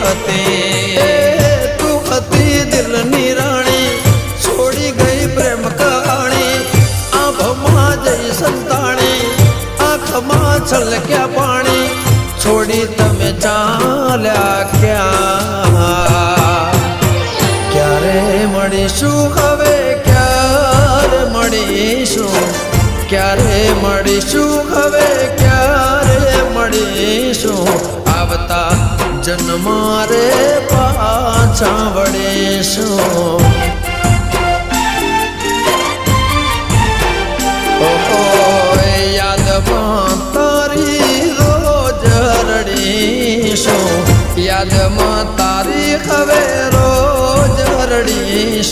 હતી તું હતી દિલની રાણી છોડી ગઈ પ્રેમ કહાણી આંખમાં જઈ સંતાણી આંખમાં છલક્યા પાણી છોડી તમે ચાલ્યા ક્યાં ક્યારે મળીશું હવે ક્યારે મળીશું ક્યારે મળીશું હવે ક્યારે મળીશું આવતા જન્મારે પાછા વળીશું ઓહો યાદમાં તારી રોજ રડીશું યાદમાં તારી હવે રોજ રડીશું